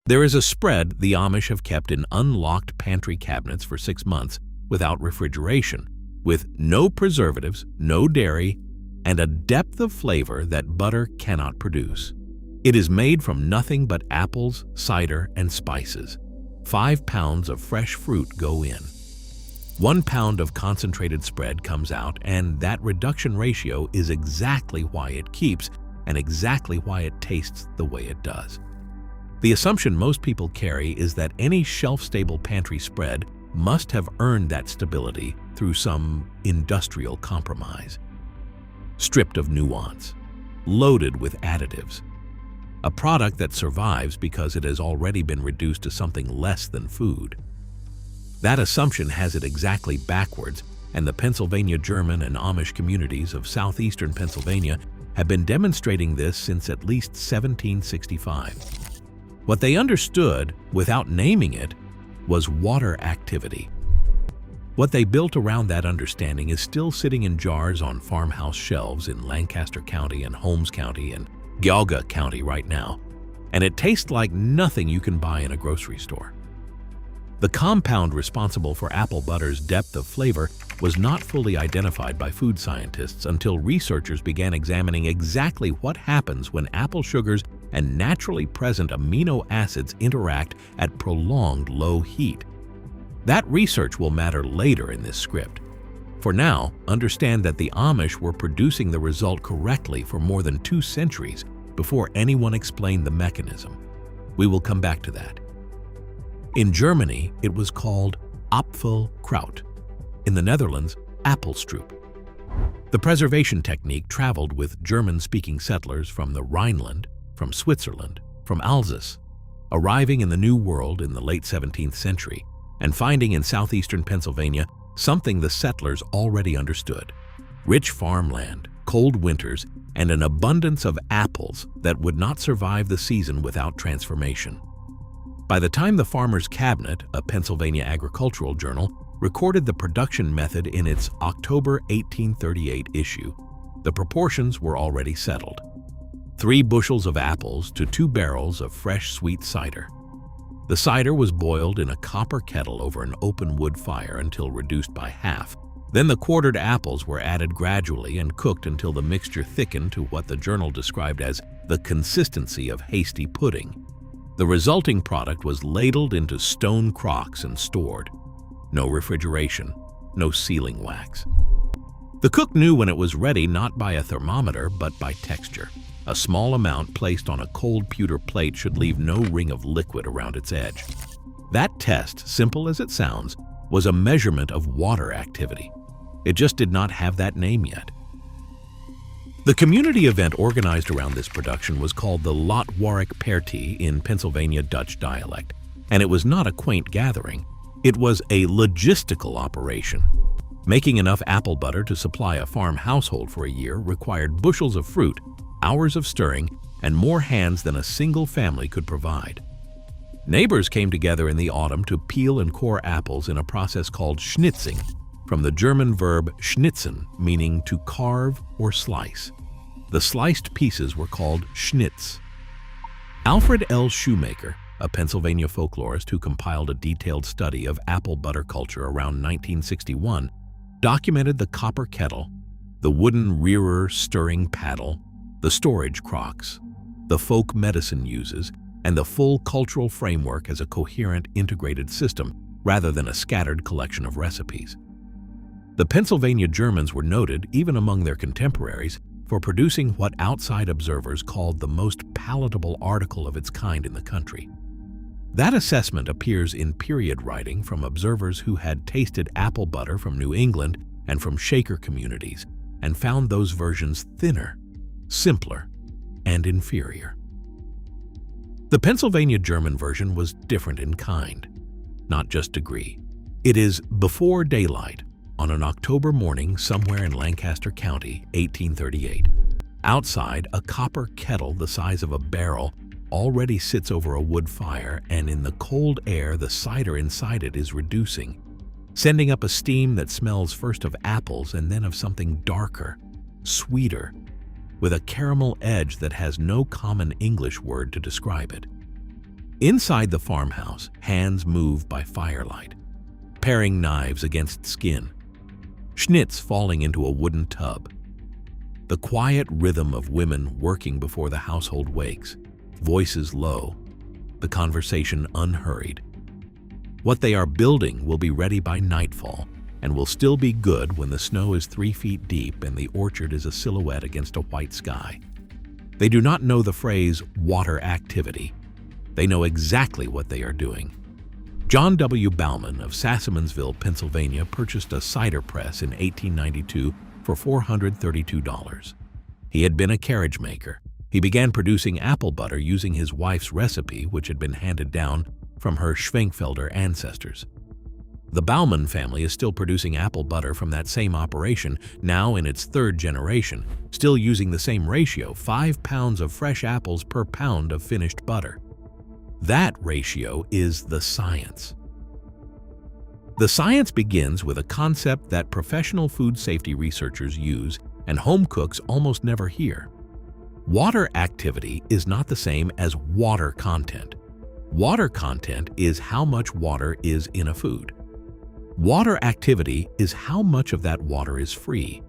There is a spread the Amish have kept in unlocked pantry cabinets for 6 months without refrigeration, with no preservatives, no dairy, and a depth of flavor that butter cannot produce. It is made from nothing but apples, cider, and spices. 5 pounds of fresh fruit go in. 1 pound of concentrated spread comes out, and that reduction ratio is exactly why it keeps and exactly why it tastes the way it does. The assumption most people carry is that any shelf-stable pantry spread must have earned that stability through some industrial compromise. Stripped of nuance, loaded with additives. A product that survives because it has already been reduced to something less than food. That assumption has it exactly backwards, and the Pennsylvania German and Amish communities of southeastern Pennsylvania have been demonstrating this since at least 1765. What they understood, without naming it, was water activity. What they built around that understanding is still sitting in jars on farmhouse shelves in Lancaster County and Holmes County and Geauga County right now, and it tastes like nothing you can buy in a grocery store. The compound responsible for apple butter's depth of flavor was not fully identified by food scientists until researchers began examining exactly what happens when apple sugars and naturally present amino acids interact at prolonged low heat. That research will matter later in this script. For now, understand that the Amish were producing the result correctly for more than 2 centuries before anyone explained the mechanism. We will come back to that. In Germany, it was called Apfelkraut. In the Netherlands, Appelstroop. The preservation technique traveled with German-speaking settlers from the Rhineland, from Switzerland, from Alsace, arriving in the New World in the late 17th century and finding in southeastern Pennsylvania something the settlers already understood: rich farmland, cold winters, and an abundance of apples that would not survive the season without transformation. By the time the Farmer's Cabinet, a Pennsylvania agricultural journal, recorded the production method in its October 1838 issue, the proportions were already settled: 3 bushels of apples to 2 barrels of fresh sweet cider. The cider was boiled in a copper kettle over an open wood fire until reduced by half. Then the quartered apples were added gradually and cooked until the mixture thickened to what the journal described as the consistency of hasty pudding. The resulting product was ladled into stone crocks and stored. No refrigeration, no sealing wax. The cook knew when it was ready not by a thermometer but by texture. A small amount placed on a cold pewter plate should leave no ring of liquid around its edge. That test, simple as it sounds, was a measurement of water activity. It just did not have that name yet. The community event organized around this production was called the Lottwarrick Paerti in Pennsylvania Dutch dialect, and it was not a quaint gathering. It was a logistical operation. Making enough apple butter to supply a farm household for a year required bushels of fruit, hours of stirring, and more hands than a single family could provide. Neighbors came together in the autumn to peel and core apples in a process called schnitzing, from the German verb schnitzen, meaning to carve or slice. The sliced pieces were called schnitz. Alfred L. Shoemaker, a Pennsylvania folklorist who compiled a detailed study of apple butter culture around 1961, documented the copper kettle, the wooden rearer stirring paddle, the storage crocks, the folk medicine uses, and the full cultural framework as a coherent, integrated system rather than a scattered collection of recipes. The Pennsylvania Germans were noted, even among their contemporaries, for producing what outside observers called the most palatable article of its kind in the country. That assessment appears in period writing from observers who had tasted apple butter from New England and from Shaker communities and found those versions thinner, simpler, and inferior. The Pennsylvania German version was different in kind, not just degree. It is before daylight on an October morning somewhere in Lancaster County, 1838. Outside, a copper kettle the size of a barrel already sits over a wood fire, and in the cold air the cider inside it is reducing, sending up a steam that smells first of apples and then of something darker, sweeter, with a caramel edge that has no common English word to describe it. Inside the farmhouse, hands move by firelight, paring knives against skin, schnitz falling into a wooden tub. The quiet rhythm of women working before the household wakes, voices low, the conversation unhurried. What they are building will be ready by nightfall and will still be good when the snow is 3 feet deep and the orchard is a silhouette against a white sky. They do not know the phrase water activity. They know exactly what they are doing. John W. Bauman of Sassaman'sville, Pennsylvania, purchased a cider press in 1892 for $432. He had been a carriage maker. He began producing apple butter using his wife's recipe, which had been handed down from her Schwenkfelder ancestors. The Bauman family is still producing apple butter from that same operation, now in its 3rd generation, still using the same ratio, 5 pounds of fresh apples per pound of finished butter. That ratio is the science. The science begins with a concept that professional food safety researchers use and home cooks almost never hear. Water activity is not the same as water content. Water content is how much water is in a food. Water activity is how much of that water is free,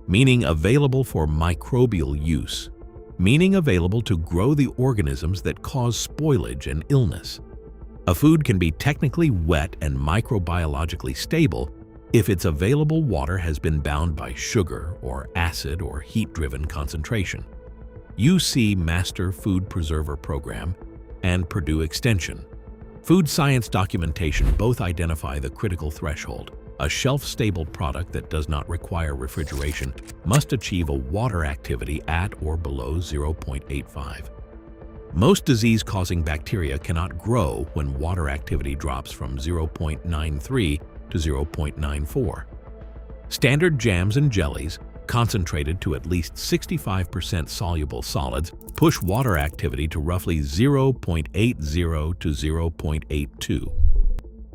meaning available for microbial use, meaning available to grow the organisms that cause spoilage and illness. A food can be technically wet and microbiologically stable if its available water has been bound by sugar or acid or heat-driven concentration. UC Master Food Preserver Program and Purdue Extension. Food science documentation both identify the critical threshold. A shelf-stable product that does not require refrigeration must achieve a water activity at or below 0.85. Most disease-causing bacteria cannot grow when water activity drops from 0.93 to 0.94. Standard jams and jellies, concentrated to at least 65% soluble solids, push water activity to roughly 0.80 to 0.82.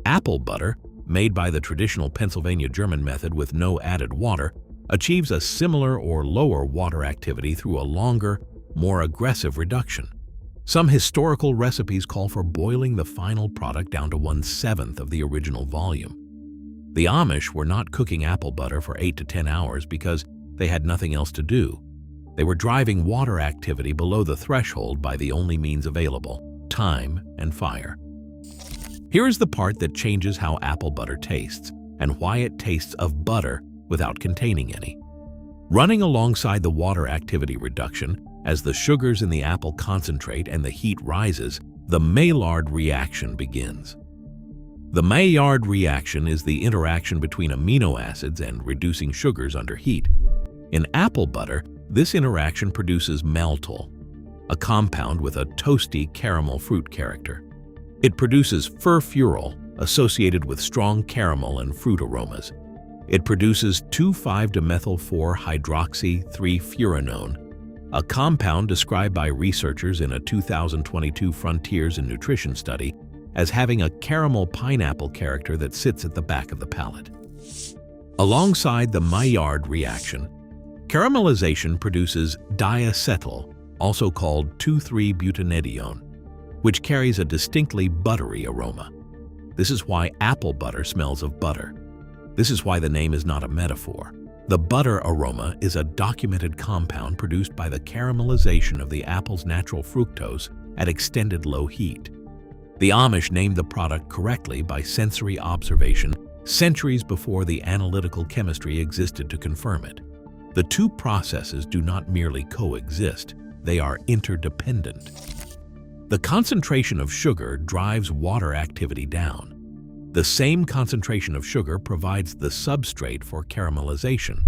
Apple butter, made by the traditional Pennsylvania German method with no added water, achieves a similar or lower water activity through a longer, more aggressive reduction. Some historical recipes call for boiling the final product down to 1/7 of the original volume. The Amish were not cooking apple butter for 8 to 10 hours because they had nothing else to do. They were driving water activity below the threshold by the only means available: time and fire. Here is the part that changes how apple butter tastes and why it tastes of butter without containing any. Running alongside the water activity reduction, as the sugars in the apple concentrate and the heat rises, the Maillard reaction begins. The Maillard reaction is the interaction between amino acids and reducing sugars under heat. In apple butter, this interaction produces maltol, a compound with a toasty caramel fruit character. It produces furfural, associated with strong caramel and fruit aromas. It produces 2,5-dimethylfour-hydroxy-3-furanone, a compound described by researchers in a 2022 Frontiers in Nutrition study as having a caramel pineapple character that sits at the back of the palate. Alongside the Maillard reaction, caramelization produces diacetyl, also called 2,3-butadiene, which carries a distinctly buttery aroma. This is why apple butter smells of butter. This is why the name is not a metaphor. The butter aroma is a documented compound produced by the caramelization of the apple's natural fructose at extended low heat. The Amish named the product correctly by sensory observation centuries before the analytical chemistry existed to confirm it. The two processes do not merely coexist, they are interdependent. The concentration of sugar drives water activity down. The same concentration of sugar provides the substrate for caramelization.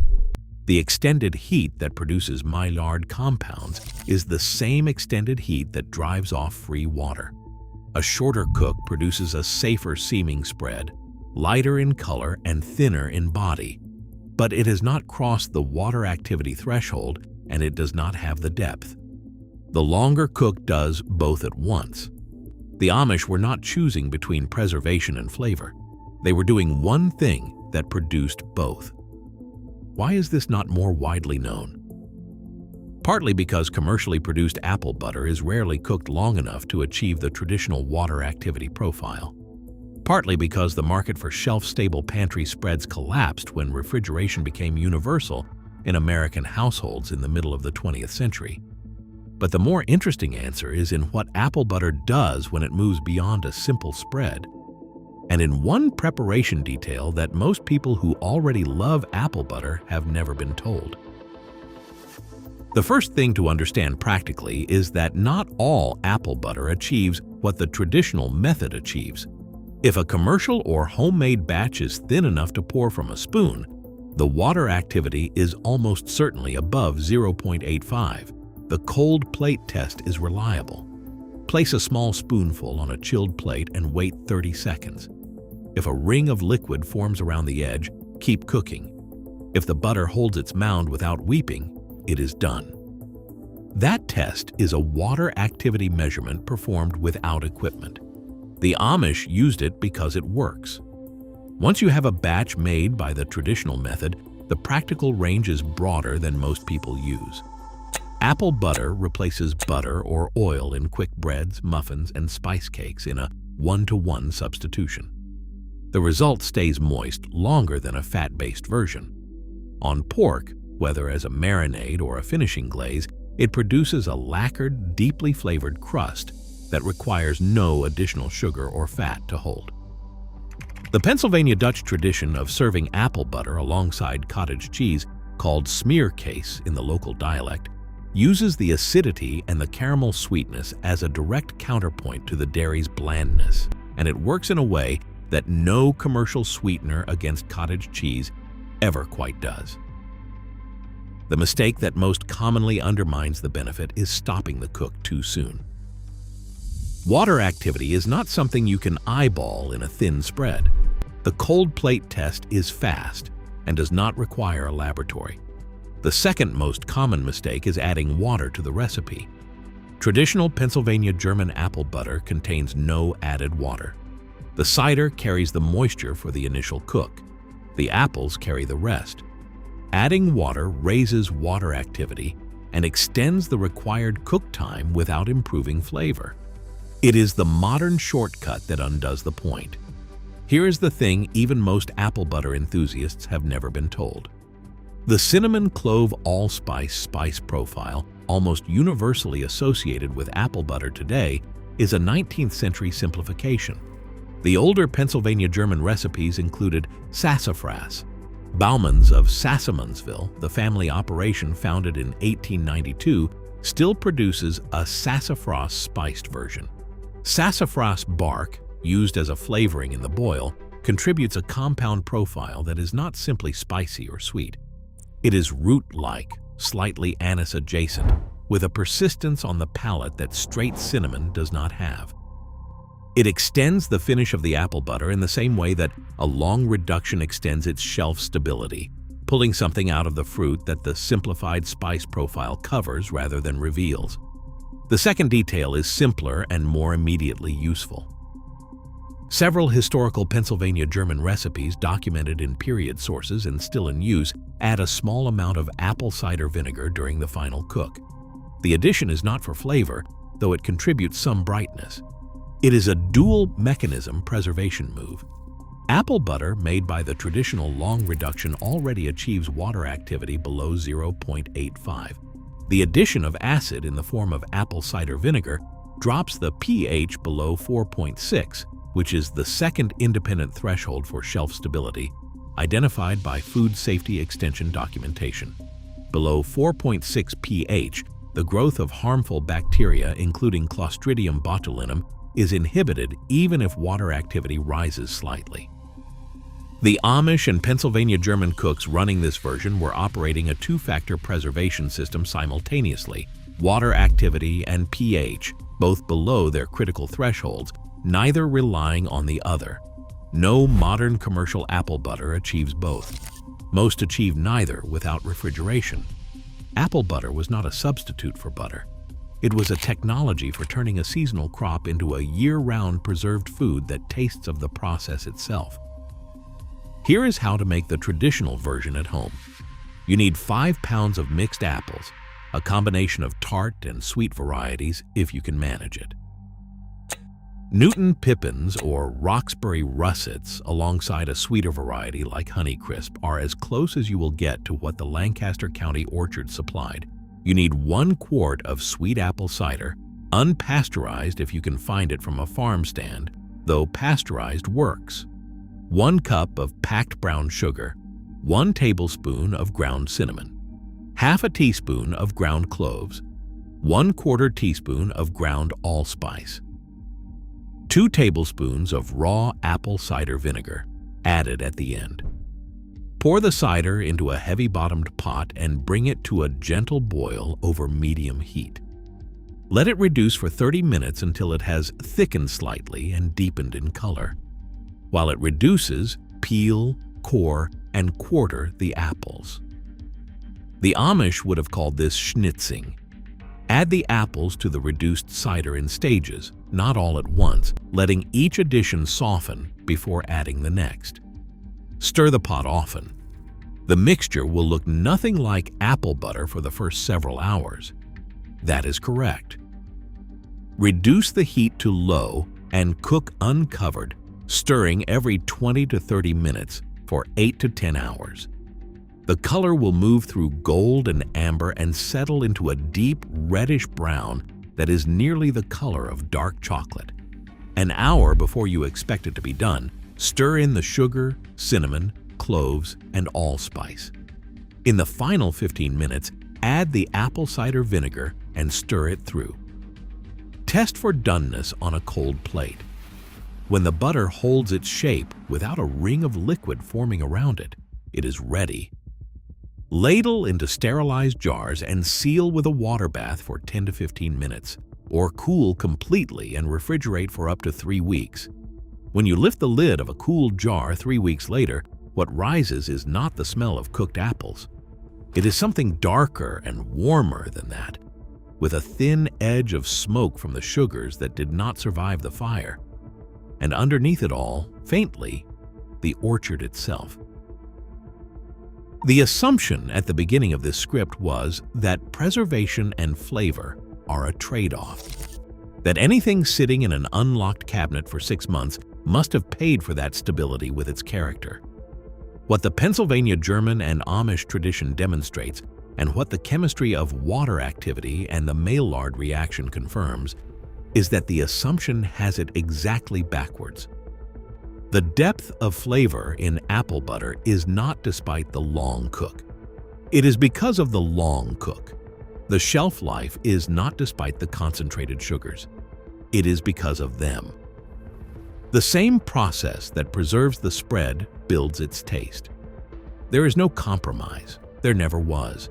The extended heat that produces Maillard compounds is the same extended heat that drives off free water. A shorter cook produces a safer seeming spread, lighter in color and thinner in body, but it has not crossed the water activity threshold and it does not have the depth. The longer cook does both at once. The Amish were not choosing between preservation and flavor. They were doing one thing that produced both. Why is this not more widely known? partly because commercially produced apple butter is rarely cooked long enough to achieve the traditional water activity profile, partly because the market for shelf-stable pantry spreads collapsed when refrigeration became universal in American households in the middle of the 20th century. But the more interesting answer is in what apple butter does when it moves beyond a simple spread, and in one preparation detail that most people who already love apple butter have never been told. The first thing to understand practically is that not all apple butter achieves what the traditional method achieves. If a commercial or homemade batch is thin enough to pour from a spoon, the water activity is almost certainly above 0.85. The cold plate test is reliable. Place a small spoonful on a chilled plate and wait 30 seconds. If a ring of liquid forms around the edge, keep cooking. If the butter holds its mound without weeping, it is done. That test is a water activity measurement performed without equipment. The Amish used it because it works. Once you have a batch made by the traditional method, the practical range is broader than most people use. Apple butter replaces butter or oil in quick breads, muffins, and spice cakes in a 1-to-1 substitution. The result stays moist longer than a fat-based version. On pork, whether as a marinade or a finishing glaze, it produces a lacquered, deeply flavored crust that requires no additional sugar or fat to hold. The Pennsylvania Dutch tradition of serving apple butter alongside cottage cheese, called smearcase in the local dialect, uses the acidity and the caramel sweetness as a direct counterpoint to the dairy's blandness, and it works in a way that no commercial sweetener against cottage cheese ever quite does. The mistake that most commonly undermines the benefit is stopping the cook too soon. Water activity is not something you can eyeball in a thin spread. The cold plate test is fast and does not require a laboratory. The second most common mistake is adding water to the recipe. Traditional Pennsylvania German apple butter contains no added water. The cider carries the moisture for the initial cook. The apples carry the rest. Adding water raises water activity and extends the required cook time without improving flavor. It is the modern shortcut that undoes the point. Here is the thing even most apple butter enthusiasts have never been told. The cinnamon clove allspice spice profile, almost universally associated with apple butter today, is a 19th century simplification. The older Pennsylvania German recipes included sassafras. Baumann's of Sassamondsville, the family operation founded in 1892, still produces a sassafras spiced version. Sassafras bark, used as a flavoring in the boil, contributes a compound profile that is not simply spicy or sweet. It is root-like, slightly anise-adjacent, with a persistence on the palate that straight cinnamon does not have. It extends the finish of the apple butter in the same way that a long reduction extends its shelf stability, pulling something out of the fruit that the simplified spice profile covers rather than reveals. The second detail is simpler and more immediately useful. Several historical Pennsylvania German recipes documented in period sources and still in use add a small amount of apple cider vinegar during the final cook. The addition is not for flavor, though it contributes some brightness. It is a dual mechanism preservation move. Apple butter made by the traditional long reduction already achieves water activity below 0.85. The addition of acid in the form of apple cider vinegar drops the pH below 4.6, which is the second independent threshold for shelf stability, identified by Food Safety Extension documentation. Below 4.6 pH, the growth of harmful bacteria, including Clostridium botulinum, is inhibited even if water activity rises slightly. The Amish and Pennsylvania German cooks running this version were operating a two-factor preservation system simultaneously, water activity and pH, both below their critical thresholds, neither relying on the other. No modern commercial apple butter achieves both. Most achieve neither without refrigeration. Apple butter was not a substitute for butter. It was a technology for turning a seasonal crop into a year-round preserved food that tastes of the process itself. Here is how to make the traditional version at home. You need 5 pounds of mixed apples, a combination of tart and sweet varieties if you can manage it. Newton Pippins or Roxbury Russets alongside a sweeter variety like Honeycrisp are as close as you will get to what the Lancaster County orchard supplied. You need 1 quart of sweet apple cider, unpasteurized if you can find it from a farm stand, though pasteurized works. 1 cup of packed brown sugar, 1 tablespoon of ground cinnamon, half a teaspoon of ground cloves, 1/4 teaspoon of ground allspice, 2 tablespoons of raw apple cider vinegar, added at the end. Pour the cider into a heavy-bottomed pot and bring it to a gentle boil over medium heat. Let it reduce for 30 minutes until it has thickened slightly and deepened in color. While it reduces, peel, core, and quarter the apples. The Amish would have called this schnitzing. Add the apples to the reduced cider in stages, not all at once, letting each addition soften before adding the next. Stir the pot often. The mixture will look nothing like apple butter for the first several hours. That is correct. Reduce the heat to low and cook uncovered, stirring every 20 to 30 minutes for 8 to 10 hours. The color will move through gold and amber and settle into a deep reddish brown that is nearly the color of dark chocolate. An hour before you expect it to be done, stir in the sugar, cinnamon, cloves, and allspice. In the final 15 minutes, add the apple cider vinegar and stir it through. Test for doneness on a cold plate. When the butter holds its shape without a ring of liquid forming around it, it is ready. Ladle into sterilized jars and seal with a water bath for 10 to 15 minutes, or cool completely and refrigerate for up to 3 weeks. When you lift the lid of a cooled jar 3 weeks later, what rises is not the smell of cooked apples. It is something darker and warmer than that, with a thin edge of smoke from the sugars that did not survive the fire. And underneath it all, faintly, the orchard itself. The assumption at the beginning of this script was that preservation and flavor are a trade-off. That anything sitting in an unlocked cabinet for 6 months must have paid for that stability with its character. What the Pennsylvania German and Amish tradition demonstrates, and what the chemistry of water activity and the Maillard reaction confirms, is that the assumption has it exactly backwards. The depth of flavor in apple butter is not despite the long cook. It is because of the long cook. The shelf life is not despite the concentrated sugars. It is because of them. The same process that preserves the spread builds its taste. There is no compromise. There never was.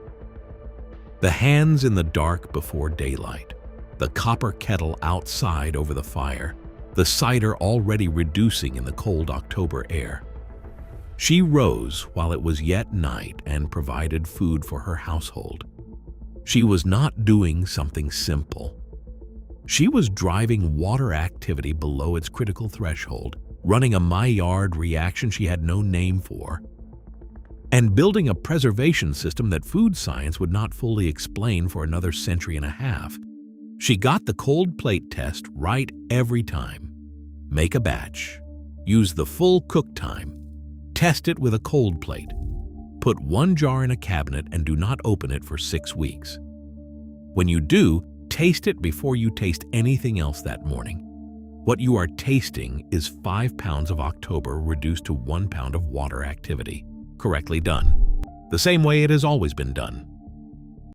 The hands in the dark before daylight, the copper kettle outside over the fire, the cider already reducing in the cold October air. She rose while it was yet night and provided food for her household. She was not doing something simple. She was driving water activity below its critical threshold, running a Maillard reaction she had no name for, and building a preservation system that food science would not fully explain for another century and a half. She got the cold plate test right every time. Make a batch. Use the full cook time. Test it with a cold plate. Put 1 jar in a cabinet and do not open it for 6 weeks. When you do, taste it before you taste anything else that morning. What you are tasting is 5 pounds of October reduced to 1 pound of water activity, correctly done. The same way it has always been done.